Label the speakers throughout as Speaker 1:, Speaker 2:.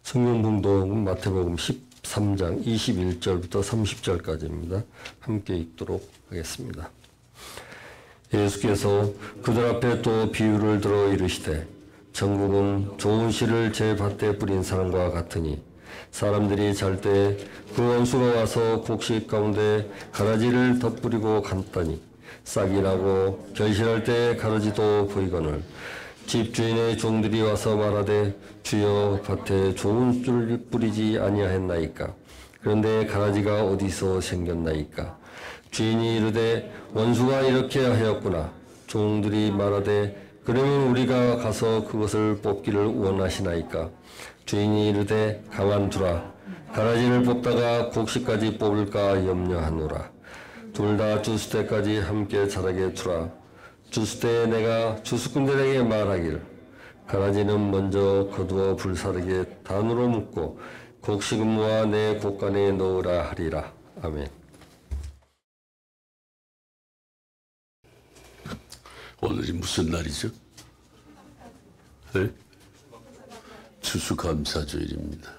Speaker 1: 성경봉독은 마태복음 13장 21절부터 30절까지입니다. 함께 읽도록 하겠습니다. 예수께서 그들 앞에 또 비유를 들어 이르시되 천국은 좋은 씨를 제 밭에 뿌린 사람과 같으니 사람들이 잘 때 그 원수가 와서 곡식 가운데 가라지를 덧뿌리고 갔더니 싹이 나고 결실할 때 가라지도 보이거늘 집주인의 종들이 와서 말하되 주여 밭에 좋은 씨를 뿌리지 아니하였나이까. 그런데 가라지가 어디서 생겼나이까. 주인이 이르되 원수가 이렇게 하였구나. 종들이 말하되 그러면 우리가 가서 그것을 뽑기를 원하시나이까. 주인이 이르되 가만두라. 가라지를 뽑다가 곡식까지 뽑을까 염려하노라. 둘 다 주스 때까지 함께 자라게 두라. 주스 때에 내가 주수꾼들에게 말하기를 가라지는 먼저 거두어 불사르게 단으로 묶고 곡식은 모아 내 곡간에 넣으라 하리라. 아멘.
Speaker 2: 오늘이 무슨 날이죠? 네? 추수감사주일입니다.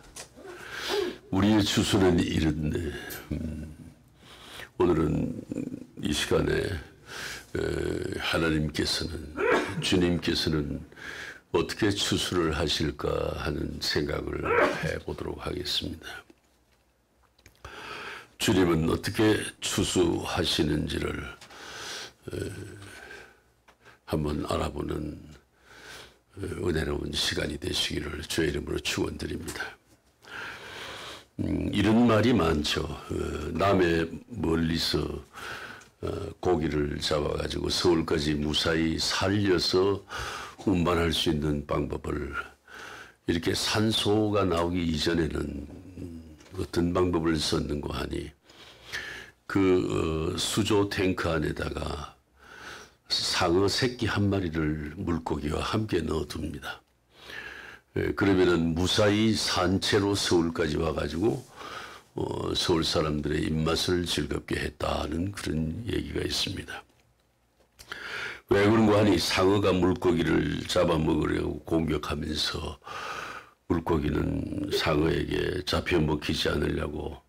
Speaker 2: 우리의 추수는 이른데 오늘은 이 시간에 하나님께서는 주님께서는 어떻게 추수를 하실까 하는 생각을 해보도록 하겠습니다. 주님은 어떻게 추수하시는지를 한번 알아보는 은혜로운 시간이 되시기를 주의 이름으로 축원드립니다. 이런 말이 많죠. 남해 멀리서 고기를 잡아가지고 서울까지 무사히 살려서 운반할 수 있는 방법을 이렇게 산소가 나오기 이전에는 어떤 방법을 썼는고 하니 그 수조 탱크 안에다가 상어 새끼 한 마리를 물고기와 함께 넣어둡니다. 그러면은 무사히 산채로 서울까지 와가지고 서울 사람들의 입맛을 즐겁게 했다는 그런 얘기가 있습니다. 왜 그런가 하니 상어가 물고기를 잡아먹으려고 공격하면서 물고기는 상어에게 잡혀 먹히지 않으려고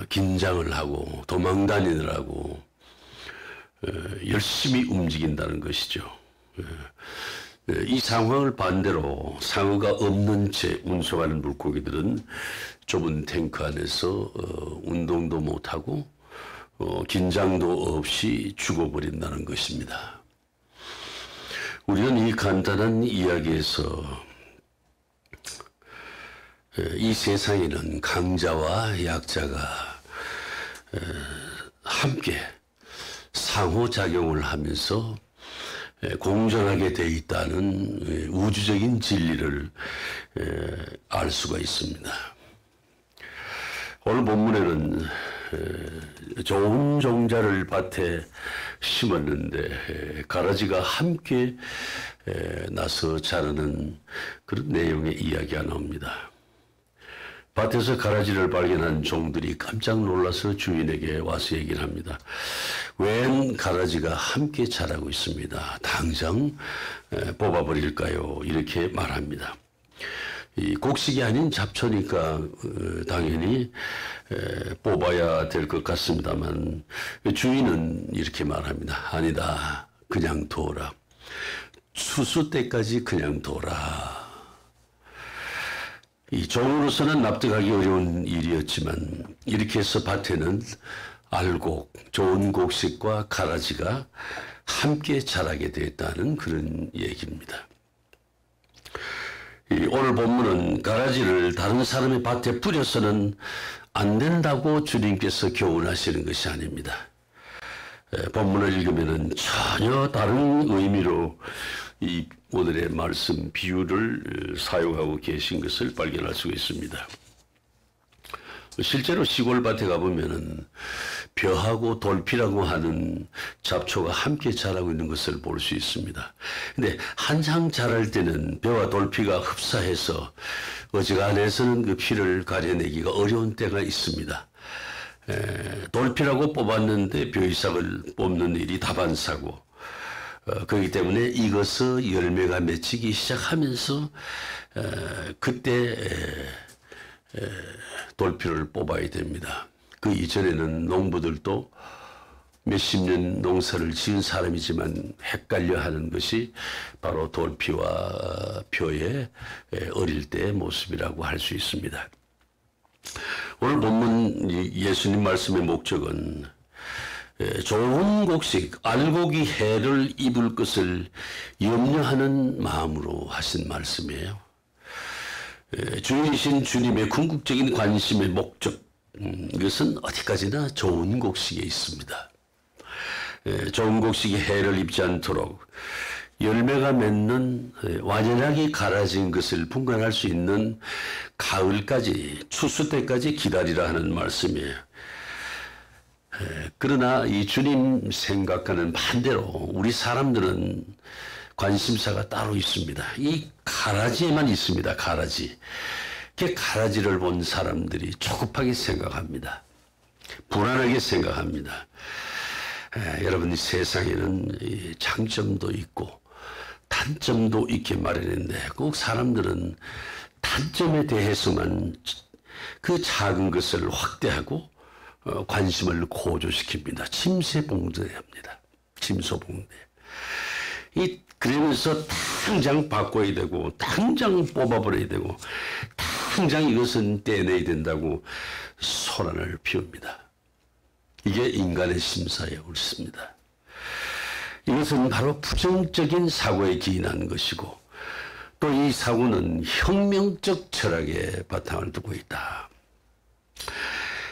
Speaker 2: 긴장을 하고 도망다니느라고 열심히 움직인다는 것이죠. 이 상황을 반대로 상어가 없는 채 운송하는 물고기들은 좁은 탱크 안에서 운동도 못하고 긴장도 없이 죽어버린다는 것입니다. 우리는 이 간단한 이야기에서 이 세상에는 강자와 약자가 함께 상호작용을 하면서 공존하게 돼 있다는 우주적인 진리를 알 수가 있습니다. 오늘 본문에는 좋은 종자를 밭에 심었는데 가라지가 함께 나서 자라는 그런 내용의 이야기가 나옵니다. 밭에서 가라지를 발견한 종들이 깜짝 놀라서 주인에게 와서 얘기를 합니다. 웬 가라지가 함께 자라고 있습니다. 당장 뽑아버릴까요? 이렇게 말합니다. 이 곡식이 아닌 잡초니까 당연히 뽑아야 될 것 같습니다만 주인은 이렇게 말합니다. 아니다. 그냥 둬라. 추수 때까지 그냥 둬라. 이 종으로서는 납득하기 어려운 일이었지만 이렇게 해서 밭에는 알곡, 좋은 곡식과 가라지가 함께 자라게 되었다는 그런 얘기입니다. 오늘 본문은 가라지를 다른 사람의 밭에 뿌려서는 안 된다고 주님께서 교훈하시는 것이 아닙니다. 본문을 읽으면 전혀 다른 의미로 이 오늘의 말씀 비유를 사용하고 계신 것을 발견할 수가 있습니다. 실제로 시골 밭에 가보면은 벼하고 돌피라고 하는 잡초가 함께 자라고 있는 것을 볼 수 있습니다. 근데 한창 자랄 때는 벼와 돌피가 흡사해서 어지간해서는 그 피를 가려내기가 어려운 때가 있습니다. 돌피라고 뽑았는데 벼이삭을 뽑는 일이 다반사고, 그렇기 때문에 익어서 열매가 맺히기 시작하면서 그때 돌피를 뽑아야 됩니다. 그 이전에는 농부들도 몇십 년 농사를 지은 사람이지만 헷갈려 하는 것이 바로 돌피와 벼의 어릴 때의 모습이라고 할 수 있습니다. 오늘 본문 예수님 말씀의 목적은 좋은 곡식, 알곡이 해를 입을 것을 염려하는 마음으로 하신 말씀이에요. 주인이신 주님의 궁극적인 관심의 목적, 이것은 어디까지나 좋은 곡식에 있습니다. 좋은 곡식이 해를 입지 않도록 열매가 맺는 완연하게 갈아진 것을 분간할 수 있는 가을까지, 추수 때까지 기다리라 하는 말씀이에요. 그러나 이 주님 생각과는 반대로 우리 사람들은 관심사가 따로 있습니다. 이 가라지에만 있습니다. 가라지. 그 가라지를 본 사람들이 조급하게 생각합니다. 불안하게 생각합니다. 여러분, 이 세상에는 장점도 있고 단점도 있게 마련인데 꼭 사람들은 단점에 대해서만 그 작은 것을 확대하고 관심을 고조시킵니다. 침새봉대합니다. 침소봉대. 그러면서 당장 바꿔야 되고 당장 뽑아버려야 되고 당장 이것은 떼내야 된다고 소란을 피웁니다. 이게 인간의 심사에 옳습니다. 이것은 바로 부정적인 사고에 기인한 것이고 또 이 사고는 혁명적 철학에 바탕을 두고 있다.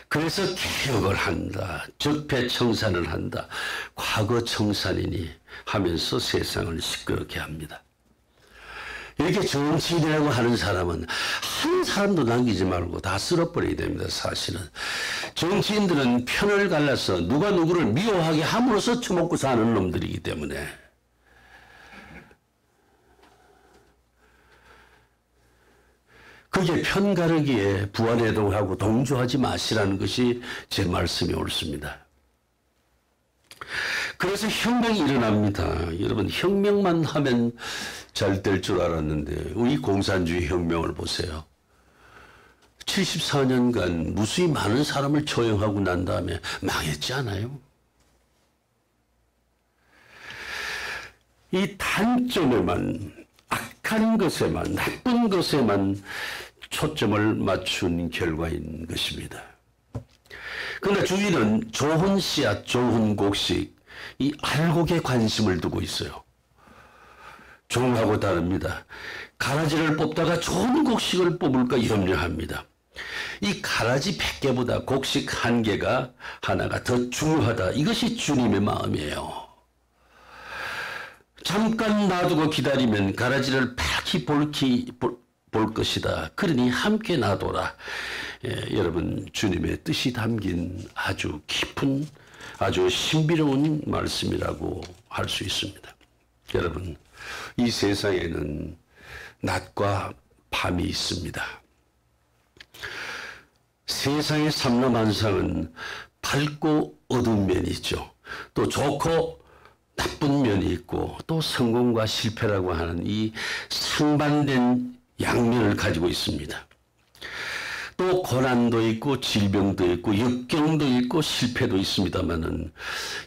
Speaker 2: 그래서 개혁을 한다. 적폐청산을 한다. 과거 청산이니 하면서 세상을 시끄럽게 합니다. 이렇게 정치인이라고 하는 사람은 한 사람도 남기지 말고 다 쓸어버려야 됩니다. 사실은 정치인들은 편을 갈라서 누가 누구를 미워하게 함으로써 처먹고 사는 놈들이기 때문에 그게 편가르기에 부안해동하고 동조하지 마시라는 것이 제 말씀이 옳습니다. 그래서 혁명이 일어납니다. 여러분, 혁명만 하면 잘 될 줄 알았는데 우리 공산주의 혁명을 보세요. 74년간 무수히 많은 사람을 처형하고 난 다음에 망했지 않아요? 이 단점에만, 악한 것에만, 나쁜 것에만 초점을 맞춘 결과인 것입니다. 그러나 주인은 좋은 씨앗, 좋은 곡식, 이 알곡에 관심을 두고 있어요. 종하고 다릅니다. 가라지를 뽑다가 좋은 곡식을 뽑을까 염려합니다. 이 가라지 100개보다 곡식 1개가 하나가 더 중요하다. 이것이 주님의 마음이에요. 잠깐 놔두고 기다리면 가라지를 밝히 볼 것이다. 그러니 함께 놔둬라. 여러분, 주님의 뜻이 담긴 아주 깊은, 아주 신비로운 말씀이라고 할 수 있습니다. 여러분, 이 세상에는 낮과 밤이 있습니다. 세상의 삼라만상은 밝고 어두운 면이 있죠. 또 좋고 나쁜 면이 있고 또 성공과 실패라고 하는 이 상반된 양면을 가지고 있습니다. 또 고난도 있고 질병도 있고 역경도 있고 실패도 있습니다만은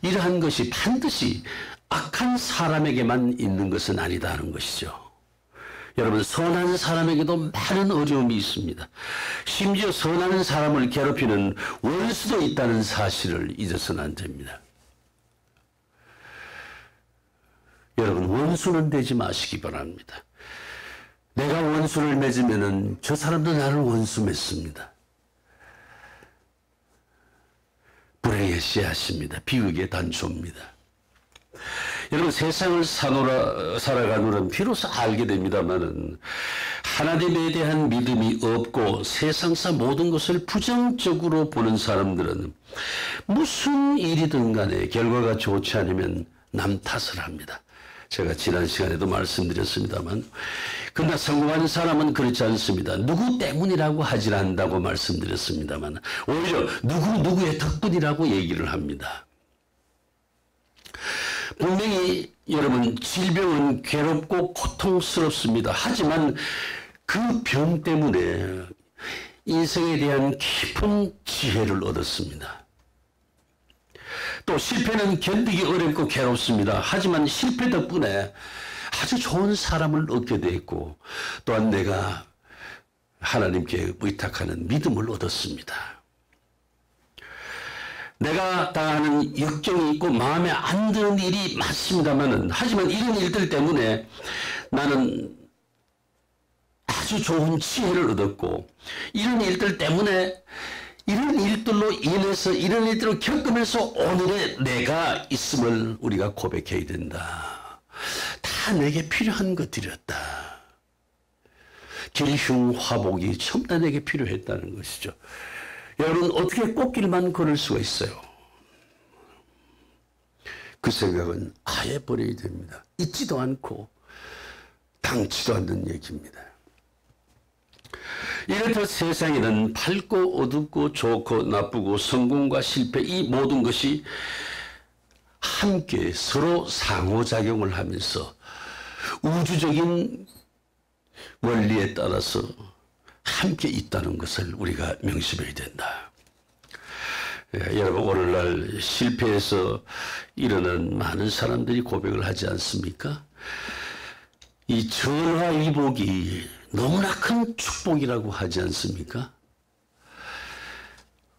Speaker 2: 이러한 것이 반드시 악한 사람에게만 있는 것은 아니다는 것이죠. 여러분, 선한 사람에게도 많은 어려움이 있습니다. 심지어 선한 사람을 괴롭히는 원수도 있다는 사실을 잊어서는 안 됩니다. 여러분, 원수는 되지 마시기 바랍니다. 내가 원수를 맺으면은 저 사람도 나를 원수 맺습니다. 불행의 씨앗입니다. 비극의 단초입니다. 여러분, 세상을 살아가노는 비로소 알게 됩니다만은 하나님에 대한 믿음이 없고 세상사 모든 것을 부정적으로 보는 사람들은 무슨 일이든 간에 결과가 좋지 않으면 남 탓을 합니다. 제가 지난 시간에도 말씀드렸습니다만, 그러나 성공하는 사람은 그렇지 않습니다. 누구 때문이라고 하질 않는다고 말씀드렸습니다만, 오히려 누구의 덕분이라고 얘기를 합니다. 분명히 여러분, 질병은 괴롭고 고통스럽습니다. 하지만 그 병 때문에 인생에 대한 깊은 지혜를 얻었습니다. 또 실패는 견디기 어렵고 괴롭습니다. 하지만 실패 덕분에 아주 좋은 사람을 얻게 되었고, 또한 내가 하나님께 의탁하는 믿음을 얻었습니다. 내가 당하는 역경이 있고 마음에 안 드는 일이 많습니다만은, 하지만 이런 일들 때문에 나는 아주 좋은 지혜를 얻었고, 이런 일들 때문에 이런 일들로 인해서 이런 일들을 겪으면서 오늘의 내가 있음을 우리가 고백해야 된다. 다 내게 필요한 것들이었다. 길흉화복이 전부 다 내게 필요했다는 것이죠. 여러분, 어떻게 꽃길만 걸을 수가 있어요? 그 생각은 아예 버려야 됩니다. 잊지도 않고 당치도 않는 얘기입니다. 이렇듯 세상에는 밝고 어둡고 좋고 나쁘고 성공과 실패, 이 모든 것이 함께 서로 상호작용을 하면서 우주적인 원리에 따라서 함께 있다는 것을 우리가 명심해야 된다. 여러분, 오늘날 실패해서 일어난 많은 사람들이 고백을 하지 않습니까? 이 전화위복이 너무나 큰 축복이라고 하지 않습니까?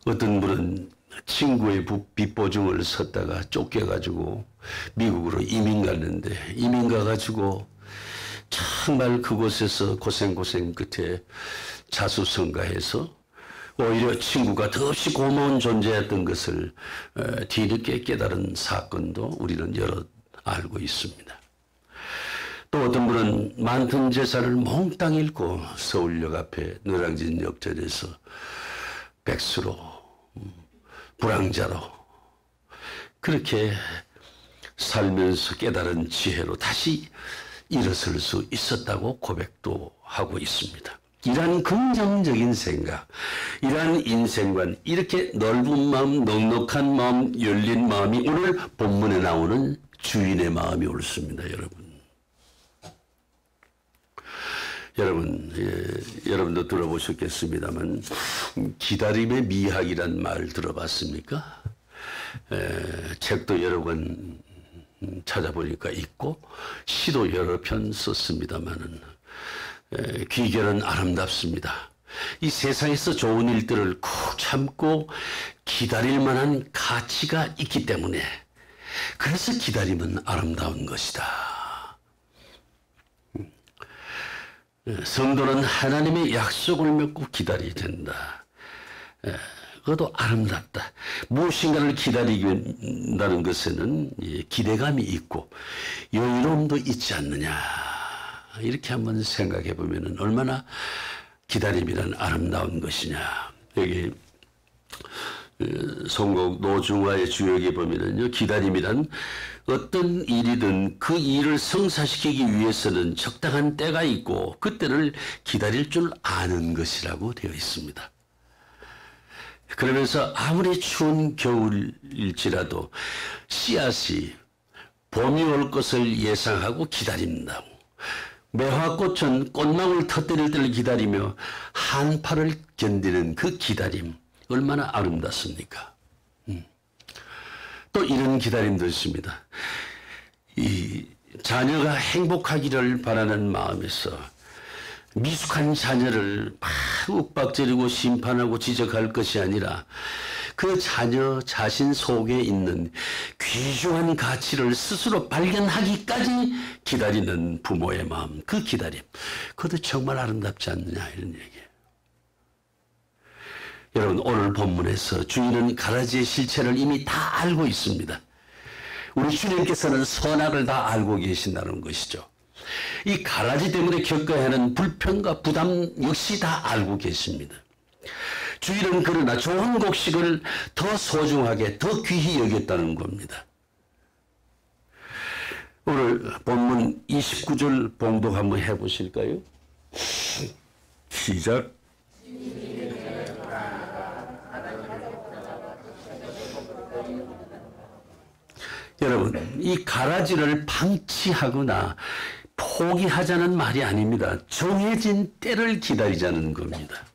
Speaker 2: 어떤 분은 친구의 빚보증을 섰다가 쫓겨가지고 미국으로 이민 갔는데, 이민 가가지고 정말 그곳에서 고생 끝에 자수성가해서 오히려 친구가 더없이 고마운 존재였던 것을 뒤늦게 깨달은 사건도 우리는 여러 알고 있습니다. 또 어떤 분은 많던 재산을 몽땅 잃고 서울역 앞에 노량진 역전에서 백수로, 불황자로 그렇게 살면서 깨달은 지혜로 다시 일어설 수 있었다고 고백도 하고 있습니다. 이러한 긍정적인 생각, 이러한 인생관, 이렇게 넓은 마음, 넉넉한 마음, 열린 마음이 오늘 본문에 나오는 주인의 마음이 옳습니다, 여러분. 여러분도 들어보셨겠습니다만, 기다림의 미학이란 말 들어봤습니까? 책도 여러 권 찾아보니까 있고, 시도 여러 편 썼습니다만은, 귀결은 아름답습니다. 이 세상에서 좋은 일들을 꾹 참고 기다릴 만한 가치가 있기 때문에, 그래서 기다림은 아름다운 것이다. 성도는 하나님의 약속을 맺고 기다려야 된다. 그것도 아름답다. 무엇인가를 기다린다는 것에는 기대감이 있고 여유로움도 있지 않느냐. 이렇게 한번 생각해 보면 얼마나 기다림이란 아름다운 것이냐. 여기 송곡 노중화의 주역에 보면은요, 기다림이란 어떤 일이든 그 일을 성사시키기 위해서는 적당한 때가 있고 그때를 기다릴 줄 아는 것이라고 되어 있습니다. 그러면서 아무리 추운 겨울일지라도 씨앗이 봄이 올 것을 예상하고 기다린다고. 매화꽃은 꽃망울 터뜨릴 때를 기다리며 한파를 견디는 그 기다림, 얼마나 아름답습니까? 또 이런 기다림도 있습니다. 이 자녀가 행복하기를 바라는 마음에서 미숙한 자녀를 막 윽박지르고 심판하고 지적할 것이 아니라 그 자녀 자신 속에 있는 귀중한 가치를 스스로 발견하기까지 기다리는 부모의 마음, 그 기다림, 그것도 정말 아름답지 않느냐, 이런 얘기예요. 여러분, 오늘 본문에서 주인은 가라지의 실체를 이미 다 알고 있습니다. 우리 주님께서는 선악을 다 알고 계신다는 것이죠. 이 가라지 때문에 겪어야 하는 불편과 부담 역시 다 알고 계십니다. 주일은 그러나 좋은 곡식을 더 소중하게 더 귀히 여겼다는 겁니다. 오늘 본문 29절 봉독 한번 해보실까요? 시작. 여러분, 이 가라지를 방치하거나 포기하자는 말이 아닙니다. 정해진 때를 기다리자는 겁니다.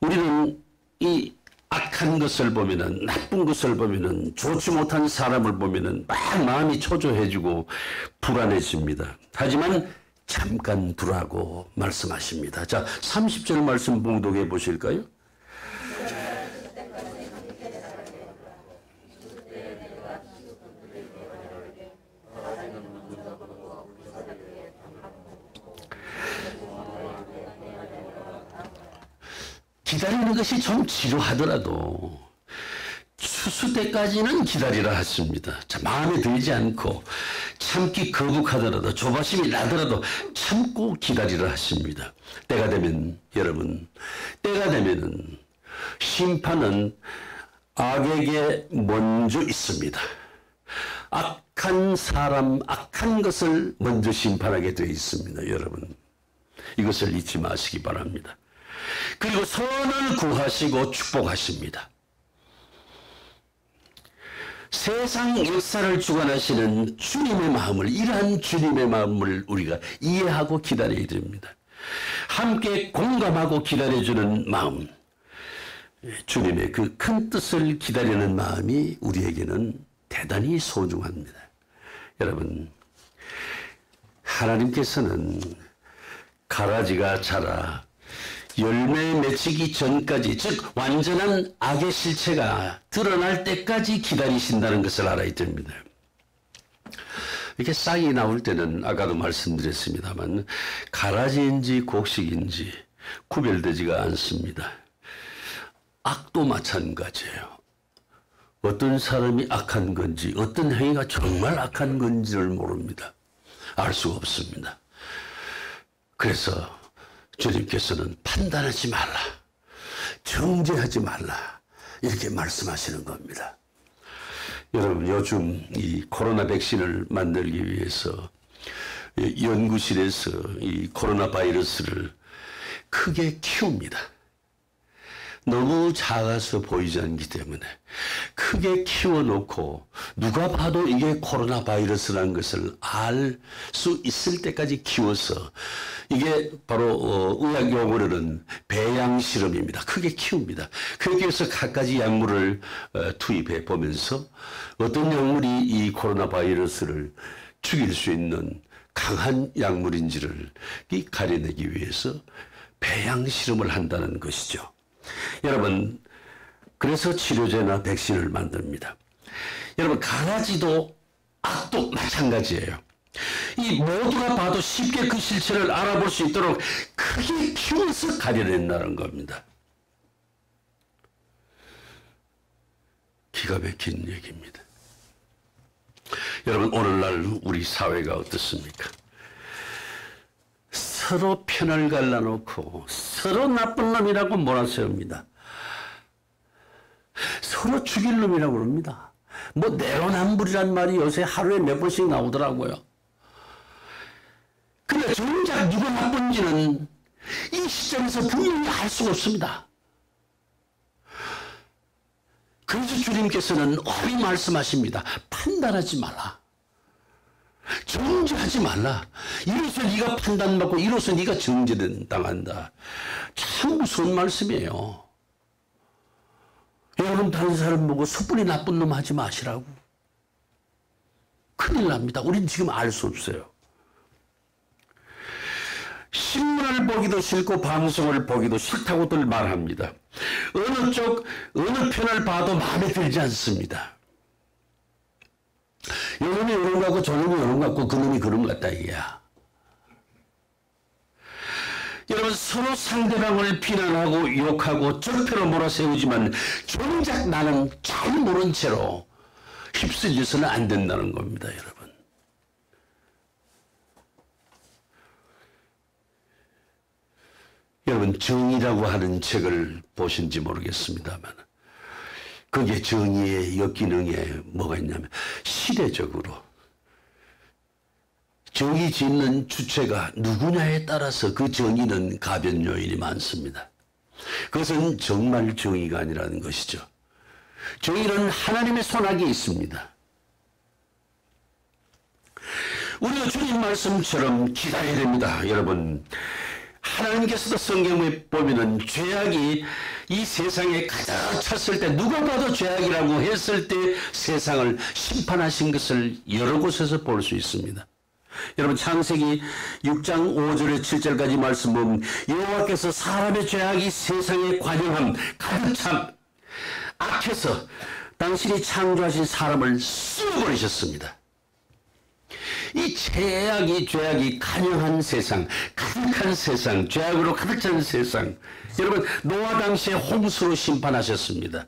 Speaker 2: 우리는 이 악한 것을 보면은, 나쁜 것을 보면은, 좋지 못한 사람을 보면은 막 마음이 초조해지고 불안해집니다. 하지만 잠깐 두라고 말씀하십니다. 자, 30절 말씀 봉독해 보실까요? 기다리는 것이 좀 지루하더라도 추수 때까지는 기다리라 하십니다. 자, 마음에 들지 않고 참기 거북하더라도 조바심이 나더라도 참고 기다리라 하십니다. 때가 되면 여러분, 때가 되면은 심판은 악에게 먼저 있습니다. 악한 사람, 악한 것을 먼저 심판하게 되어 있습니다. 여러분, 이것을 잊지 마시기 바랍니다. 그리고 선을 구하시고 축복하십니다. 세상 역사를 주관하시는 주님의 마음을, 이러한 주님의 마음을 우리가 이해하고 기다려야 됩니다. 함께 공감하고 기다려주는 마음, 주님의 그 큰 뜻을 기다리는 마음이 우리에게는 대단히 소중합니다. 여러분, 하나님께서는 가라지가 자라 열매 맺히기 전까지, 즉 완전한 악의 실체가 드러날 때까지 기다리신다는 것을 알아야 됩니다. 이렇게 싹이 나올 때는 아까도 말씀드렸습니다만 가라지인지 곡식인지 구별되지가 않습니다. 악도 마찬가지예요. 어떤 사람이 악한 건지, 어떤 행위가 정말 악한 건지를 모릅니다. 알 수가 없습니다. 그래서 주님께서는 판단하지 말라, 정죄하지 말라, 이렇게 말씀하시는 겁니다. 여러분, 요즘 이 코로나 백신을 만들기 위해서 연구실에서 이 코로나 바이러스를 크게 키웁니다. 너무 작아서 보이지 않기 때문에 크게 키워놓고 누가 봐도 이게 코로나 바이러스라는 것을 알 수 있을 때까지 키워서, 이게 바로 의학 용어로는 배양 실험입니다. 크게 키웁니다. 그렇게 해서 갖가지 약물을 투입해 보면서 어떤 약물이 이 코로나 바이러스를 죽일 수 있는 강한 약물인지를 가려내기 위해서 배양 실험을 한다는 것이죠. 여러분, 그래서 치료제나 백신을 만듭니다. 여러분, 가라지도 악도 마찬가지예요. 이 모두가 봐도 쉽게 그 실체를 알아볼 수 있도록 크게 키워서 가려낸다는 겁니다. 기가 막힌 얘기입니다. 여러분, 오늘날 우리 사회가 어떻습니까? 서로 편을 갈라놓고 서로 나쁜 놈이라고 몰아세웁니다. 서로 죽일 놈이라고 그럽니다. 뭐 내로남불이란 말이 요새 하루에 몇 번씩 나오더라고요. 근데 정작 누가 나쁜지는 이 시점에서 분명히 알 수가 없습니다. 그래서 주님께서는 어리 말씀하십니다. 판단하지 말라. 정죄하지 말라. 이로써 네가 판단받고 이로써 네가 정죄당한다. 참 무서운 말씀이에요. 여러분, 다른 사람 보고 섣불리 나쁜 놈 하지 마시라고. 큰일 납니다. 우린 지금 알 수 없어요. 신문을 보기도 싫고 방송을 보기도 싫다고들 말합니다. 어느 편을 봐도 마음에 들지 않습니다. 요놈이 요런 것 같고 저놈이 요런 것 같고 그놈이 그런 것 같다 이야. 여러분, 서로 상대방을 비난하고 욕하고 적폐로 몰아세우지만 정작 나는 잘 모른 채로 휩쓸려서는 안 된다는 겁니다. 여러분, 여러분, 정의라고 하는 책을 보신지 모르겠습니다만, 거기에 정의의 역기능에 뭐가 있냐면, 시대적으로 정의 짓는 주체가 누구냐에 따라서 그 정의는 가변 요인이 많습니다. 그것은 정말 정의가 아니라는 것이죠. 정의는 하나님의 손아귀에 있습니다. 우리가 주님 말씀처럼 기다려야 됩니다. 여러분, 하나님께서도 성경에 보면은 죄악이 이 세상에 가득 찼을 때, 누가 봐도 죄악이라고 했을 때 세상을 심판하신 것을 여러 곳에서 볼 수 있습니다. 여러분, 창세기 6장 5절에 7절까지 말씀 보면, 여호와께서 사람의 죄악이 세상에 관영함 가득 참 악해서 당신이 창조하신 사람을 쓸어버리셨습니다. 이 죄악이 관영한 세상, 가득한 세상, 죄악으로 가득 찬 세상, 여러분, 노아 당시에 홍수로 심판하셨습니다.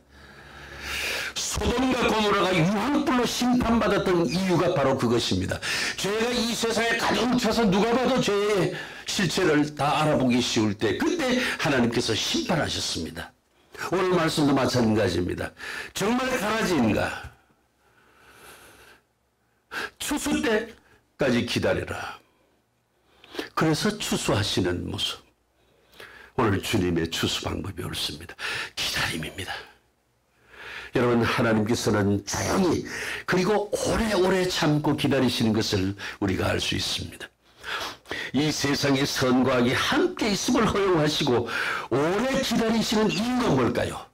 Speaker 2: 소돔과 고모라가 유황불로 심판받았던 이유가 바로 그것입니다. 죄가 이 세상에 가득 차서 누가 봐도 죄의 실체를 다 알아보기 쉬울 때, 그때 하나님께서 심판하셨습니다. 오늘 말씀도 마찬가지입니다. 정말 가라지인가? 추수 때까지 기다려라. 그래서 추수하시는 모습. 오늘 주님의 추수 방법이 옳습니다. 기다림입니다. 여러분, 하나님께서는 조용히 그리고 오래오래 참고 기다리시는 것을 우리가 알 수 있습니다. 이 세상의 선과 악이 함께 있음을 허용하시고 오래 기다리시는 이유가 뭘까요?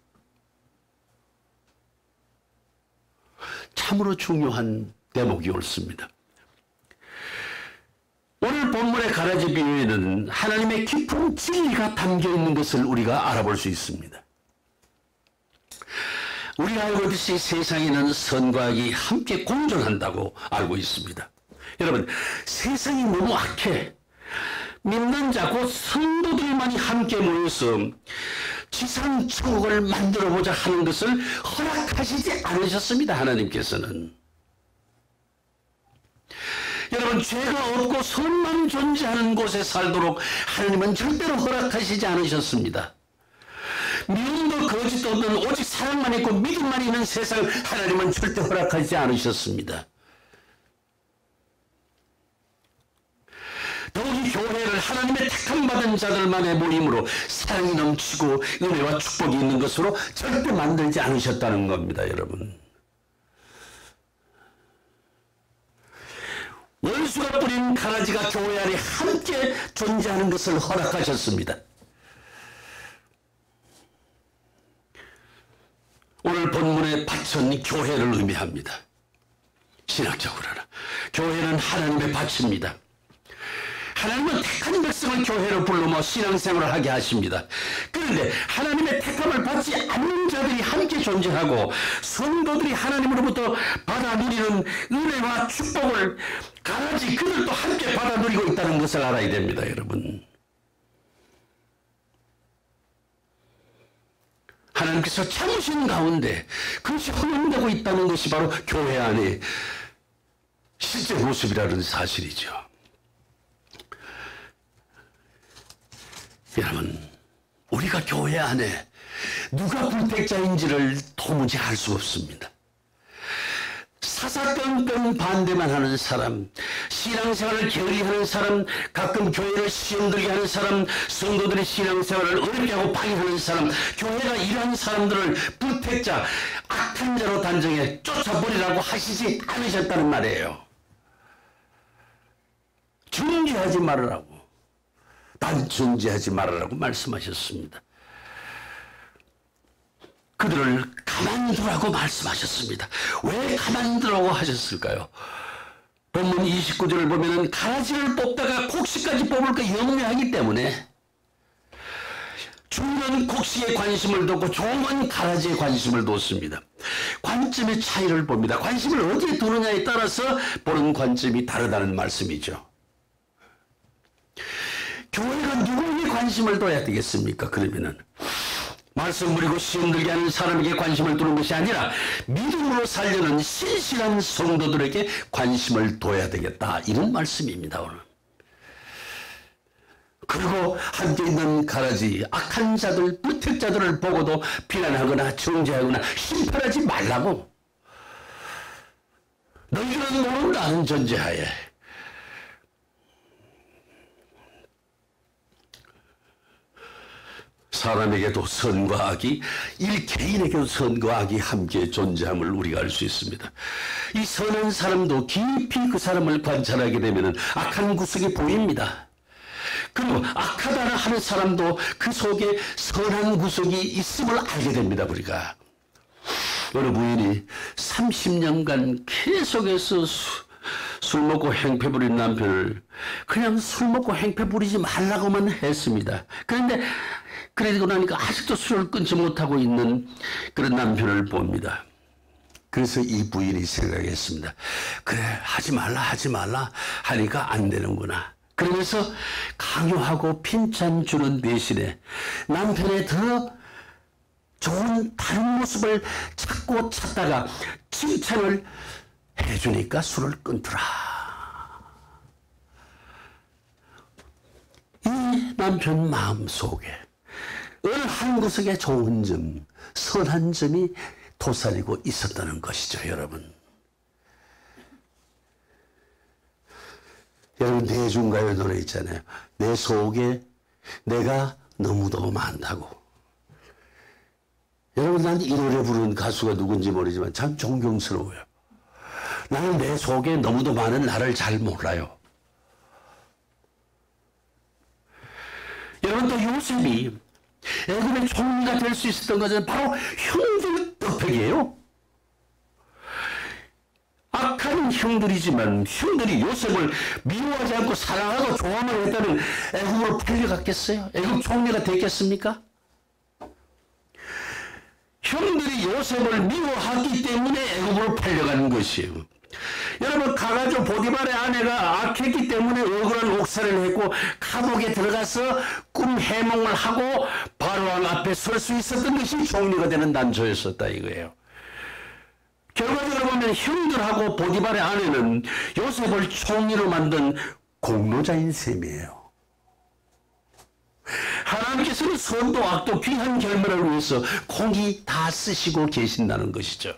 Speaker 2: 참으로 중요한 대목이 옳습니다. 오늘 본문의 가라지 비유에는 하나님의 깊은 진리가 담겨 있는 것을 우리가 알아볼 수 있습니다. 우리가 알고 있듯이 세상에는 선과 악이 함께 공존한다고 알고 있습니다. 여러분, 세상이 너무 악해. 믿는 자, 곧 성도들만이 함께 모여서 지상 천국을 만들어보자 하는 것을 허락하시지 않으셨습니다. 하나님께서는. 여러분, 죄가 없고 선만 존재하는 곳에 살도록 하나님은 절대로 허락하시지 않으셨습니다. 미움도 거짓도 없는 오직 사랑만 있고 믿음만 있는 세상, 하나님은 절대 허락하지 않으셨습니다. 더욱이 교회를 하나님의 택함받은 자들만의 모임으로 사랑이 넘치고 은혜와 축복이 있는 것으로 절대 만들지 않으셨다는 겁니다. 여러분, 원수가 뿌린 가라지가 교회 안에 함께 존재하는 것을 허락하셨습니다. 오늘 본문의 밭은 교회를 의미합니다. 신학적으로는 교회는 하나님의 밭입니다. 하나님은 택한 백성을 교회로 불러모 신앙생활을 하게 하십니다. 그런데 하나님의 택함을 받지 않는 자들이 함께 존재하고 성도들이 하나님으로부터 받아 누리는 은혜와 축복을 가라지 그들도 함께 받아 누리고 있다는 것을 알아야 됩니다. 여러분, 하나님께서 참으신 가운데 그것이 허용되고 있다는 것이 바로 교회 안의 실제 모습이라는 사실이죠. 여러분, 우리가 교회 안에 누가 불택자인지를 도무지 알 수 없습니다. 사사건건 반대만 하는 사람, 신앙생활을 게을리하는 사람, 가끔 교회를 시험들게 하는 사람, 성도들의 신앙생활을 어렵게 하고 방해하는 사람, 교회가 이러한 사람들을 불택자, 악한 자로 단정해 쫓아버리라고 하시지 않으셨다는 말이에요. 존재하지 말으라고, 난 존재하지 말으라고 말씀하셨습니다. 그들을 가만두라고 말씀하셨습니다. 왜 가만두라고 하셨을까요? 본문 29절을 보면은 가라지를 뽑다가 곡식까지 뽑을 거 영리하기 때문에 종은 곡식에 관심을 뒀고 종은 가라지에 관심을 뒀습니다. 관점의 차이를 봅니다. 관심을 어디에 두느냐에 따라서 보는 관점이 다르다는 말씀이죠. 교회가 누구에게 관심을 둬야 되겠습니까? 그러면은 말씀 무리고 시험 들게 하는 사람에게 관심을 두는 것이 아니라 믿음으로 살려는 신실한 성도들에게 관심을 둬야 되겠다, 이런 말씀입니다. 오늘 그리고 함께 있는 가라지 악한 자들, 무택자들을 보고도 비난하거나 정죄하거나 심판하지 말라고. 너희는 모른다는 전제하에 사람에게도 선과 악이, 개인에게도 선과 악이 함께 존재함을 우리가 알 수 있습니다. 이 선한 사람도 깊이 그 사람을 관찰하게 되면 악한 구석이 보입니다. 그리고 악하다 하는 사람도 그 속에 선한 구석이 있음을 알게 됩니다. 우리가 어느 부인이 30년간 계속해서 술 먹고 행패 부린 남편을 그냥 술 먹고 행패 부리지 말라고만 했습니다. 그런데 그러고 나니까 아직도 술을 끊지 못하고 있는 그런 남편을 봅니다. 그래서 이 부인이 생각했습니다. 그래, 하지 말라 하니까 안 되는구나. 그러면서 강요하고 핀잔 주는 대신에 남편의 더 좋은 다른 모습을 찾다가 칭찬을 해주니까 술을 끊더라. 이 남편 마음속에 어느 한 구석에 좋은 점, 선한 점이 도사리고 있었다는 것이죠, 여러분. 여러분, 대중가요 노래 있잖아요. 내 속에 내가 너무도 많다고. 여러분, 난 이 노래 부르는 가수가 누군지 모르지만 참 존경스러워요. 나는 내 속에 너무도 많은 나를 잘 몰라요. 여러분, 또 요셉이 애굽의 총리가 될 수 있었던 것은 바로 형들 덕택이에요. 악한 형들이지만 형들이 요셉을 미워하지 않고 사랑하고 좋아만 했다는 애굽으로 팔려갔겠어요? 애굽 총리가 됐겠습니까? 형들이 요셉을 미워하기 때문에 애굽으로 팔려가는 것이에요. 여러분, 가가지고 보디발의 아내가 악했기 때문에 억울한 옥살이를 했고 감옥에 들어가서 꿈 해몽을 하고 바로왕 앞에 설 수 있었던 것이 총리가 되는 단초였었다 이거예요. 결과적으로 보면 형들하고 보디발의 아내는 요셉을 총리로 만든 공로자인 셈이에요. 하나님께서는 선도 악도 귀한 결말을 위해서 공히 다 쓰시고 계신다는 것이죠.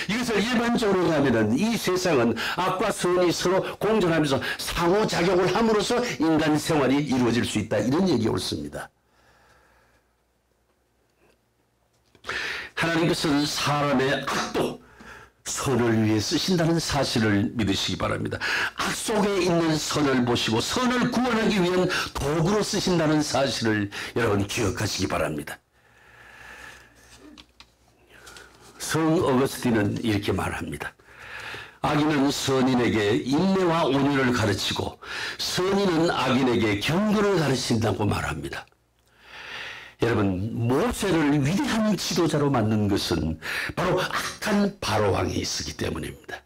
Speaker 2: 이것을 일반적으로 가면은 이 세상은 악과 선이 서로 공존하면서 상호작용을 함으로써 인간 생활이 이루어질 수 있다, 이런 얘기 옳습니다. 하나님께서는 사람의 악도 선을 위해 쓰신다는 사실을 믿으시기 바랍니다. 악 속에 있는 선을 보시고 선을 구원하기 위한 도구로 쓰신다는 사실을 여러분 기억하시기 바랍니다. 성 어거스틴은 이렇게 말합니다. 악인은 선인에게 인내와 온유를 가르치고 선인은 악인에게 경건을 가르친다고 말합니다. 여러분, 모세를 위대한 지도자로 만든 것은 바로 악한 바로왕이 있었기 때문입니다.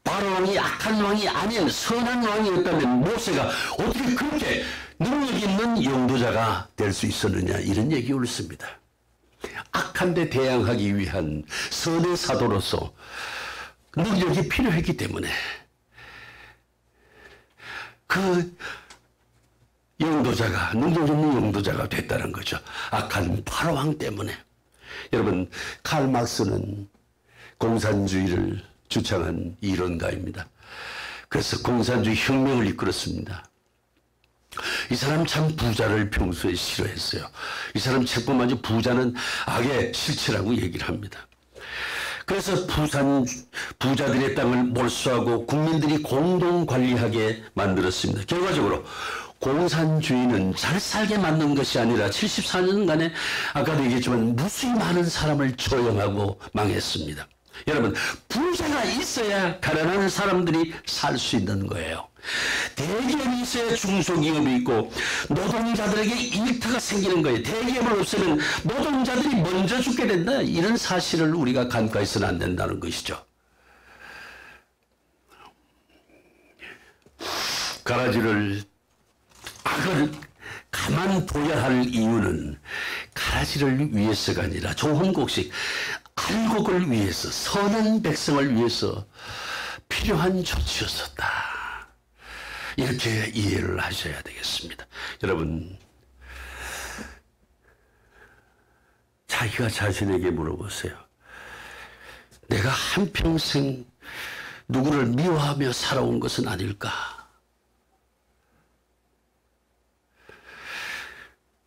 Speaker 2: 바로왕이 악한 왕이 아닌 선한 왕이었다면 모세가 어떻게 그렇게 능력 있는 영도자가 될 수 있었느냐, 이런 얘기 옳습니다. 악한 데 대항하기 위한 선의 사도로서 능력이 필요했기 때문에 그 영도자가, 능력 있는 영도자가 됐다는 거죠. 악한 바로왕 때문에. 여러분, 칼 막스는 공산주의를 주창한 이론가입니다. 그래서 공산주의 혁명을 이끌었습니다. 이 사람 참 부자를 평소에 싫어했어요. 이 사람 책 보면 아주 부자는 악의 실체라고 얘기를 합니다. 그래서 부자들의 땅을 몰수하고 국민들이 공동 관리하게 만들었습니다. 결과적으로 공산주의는 잘 살게 만든 것이 아니라 74년간에 아까도 얘기했지만 무수히 많은 사람을 조영하고 망했습니다. 여러분, 부자가 있어야 가난한 사람들이 살 수 있는 거예요. 대기업이 있어야 중소기업이 있고 노동자들에게 일터가 생기는 거예요. 대기업을 없애면 노동자들이 먼저 죽게 된다, 이런 사실을 우리가 간과해서는 안 된다는 것이죠. 가라지를, 악을 가만둬야 할 이유는 가라지를 위해서가 아니라 좋은 곡식, 알곡을 위해서, 선한 백성을 위해서 필요한 조치였었다. 이렇게 이해를 하셔야 되겠습니다. 여러분, 자기가 자신에게 물어보세요. 내가 한평생 누구를 미워하며 살아온 것은 아닐까?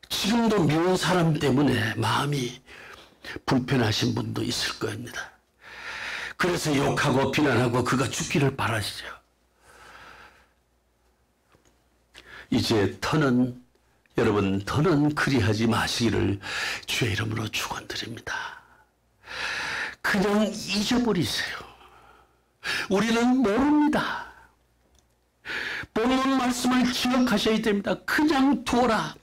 Speaker 2: 지금도 미운 사람 때문에 마음이 불편하신 분도 있을 겁니다. 그래서 욕하고 비난하고 그가 죽기를 바라시죠. 이제 여러분 더는 그리하지 마시기를 주의 이름으로 축원드립니다. 그냥 잊어버리세요. 우리는 모릅니다. 본문 말씀을 기억하셔야 됩니다. 그냥 두어라.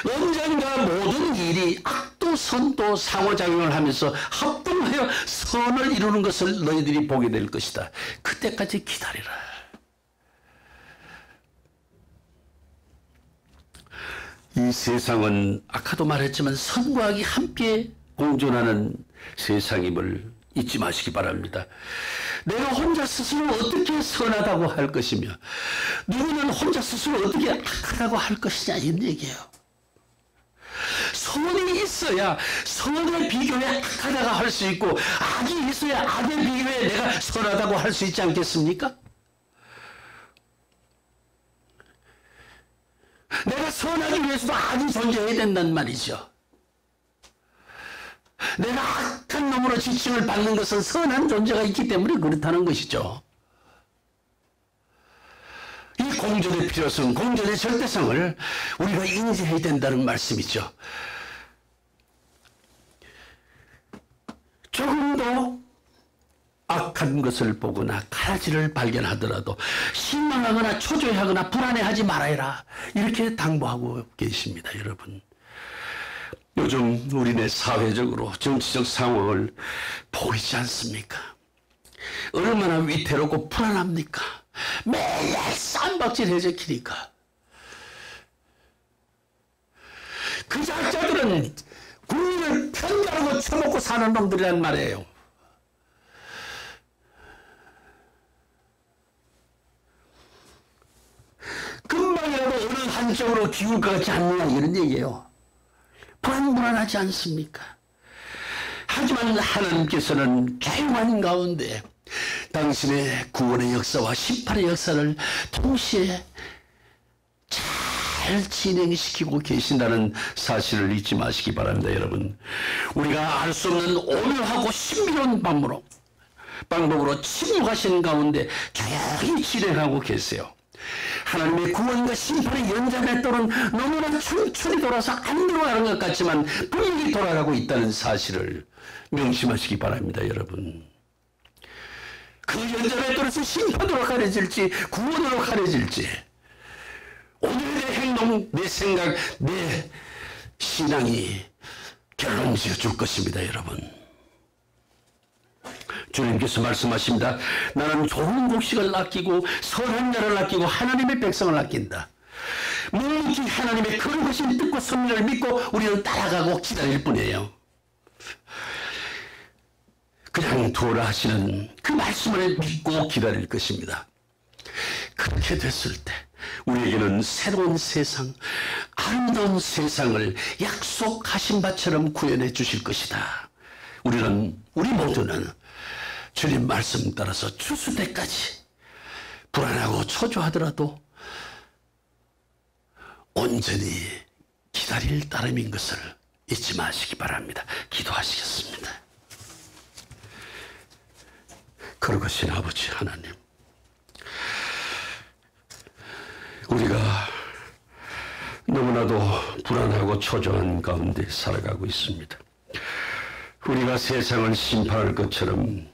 Speaker 2: 언젠가 모든 일이 악도 선도 상호작용을 하면서 합동하여 선을 이루는 것을 너희들이 보게 될 것이다. 그때까지 기다리라. 이 세상은 아까도 말했지만 선과 악이 함께 공존하는 세상임을 잊지 마시기 바랍니다. 내가 혼자 스스로 어떻게 선하다고 할 것이며 누구는 혼자 스스로 어떻게 악하다고 할 것이냐 이런 얘기예요. 선이 있어야 선에 비교해 악하다고 할 수 있고 악이 있어야 악에 비교해 내가 선하다고 할 수 있지 않겠습니까? 내가 선하기 위해서도 악이 존재해야 된단 말이죠. 내가 악한 놈으로 지칭을 받는 것은 선한 존재가 있기 때문에 그렇다는 것이죠. 이 공존의 필요성, 공존의 절대성을 우리가 인지해야 된다는 말씀이죠. 조금도 악한 것을 보거나 가라지를 발견하더라도 실망하거나 초조해하거나 불안해하지 말아라. 이렇게 당부하고 계십니다, 여러분. 요즘 우리네 사회적으로 정치적 상황을 보고 있지 않습니까? 얼마나 위태롭고 불안합니까? 매일 쌈박질해져 키니까. 그 작자들은 국민을 편가르고 처먹고 사는 놈들이란 말이에요. 금방이라도 어느 한쪽으로 기울 것 같지 않느냐 이런 얘기예요. 불안하지 않습니까? 하지만 하나님께서는 조용한 가운데 당신의 구원의 역사와 심판의 역사를 동시에 잘 진행시키고 계신다는 사실을 잊지 마시기 바랍니다, 여러분. 우리가 알 수 없는 오묘하고 신비로운 방법으로 침묵하시는 가운데 조용히 진행하고 계세요. 하나님의 구원과 심판의 연장맷돌은 너무나 천천히 돌아서 안 돌아가는 것 같지만 분명히 돌아가고 있다는 사실을 명심하시기 바랍니다, 여러분. 그 연장맷돌에서 심판으로 가려질지 구원으로 가려질지 오늘의 내 행동, 내 생각, 내 신앙이 결론 지어줄 것입니다, 여러분. 주님께서 말씀하십니다. 나는 좋은 곡식을 아끼고 선한 자를 아끼고 하나님의 백성을 아낀다. 묵묵히 하나님의 거룩하신 뜻과 섭리를 믿고 우리는 따라가고 기다릴 뿐이에요. 그냥 두어라 하시는 그 말씀을 믿고 기다릴 것입니다. 그렇게 됐을 때 우리에게는 새로운 세상, 아름다운 세상을 약속하신 바처럼 구현해 주실 것이다. 우리 모두는 주님 말씀 따라서 추수 때까지 불안하고 초조하더라도 온전히 기다릴 따름인 것을 잊지 마시기 바랍니다. 기도하시겠습니다. 거룩하신 아버지 하나님, 우리가 너무나도 불안하고 초조한 가운데 살아가고 있습니다. 우리가 세상을 심판할 것처럼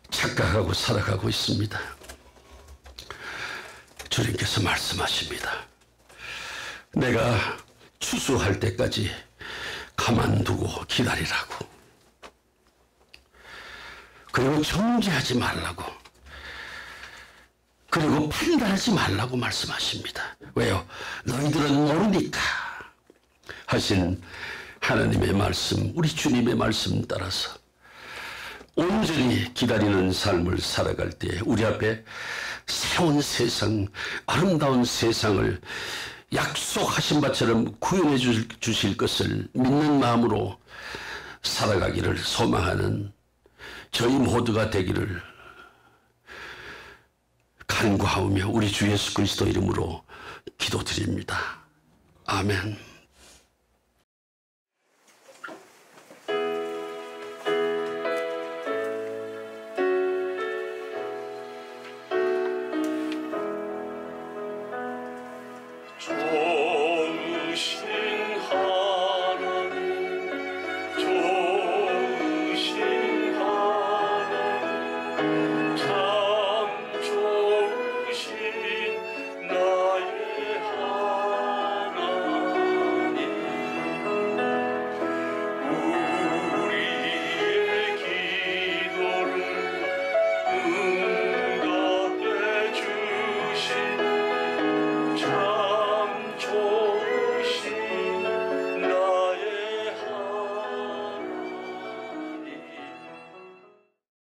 Speaker 2: 착각하고 살아가고 있습니다. 주님께서 말씀하십니다. 내가 추수할 때까지 가만두고 기다리라고. 그리고 정죄하지 말라고. 그리고 판단하지 말라고 말씀하십니다. 왜요? 너희들은 모르니까 하신 하나님의 말씀, 우리 주님의 말씀 따라서 온전히 기다리는 삶을 살아갈 때 우리 앞에 새로운 세상, 아름다운 세상을 약속하신 바처럼 구현해 주실 것을 믿는 마음으로 살아가기를 소망하는 저희 모두가 되기를 간구하오며 우리 주 예수 그리스도 이름으로 기도드립니다. 아멘.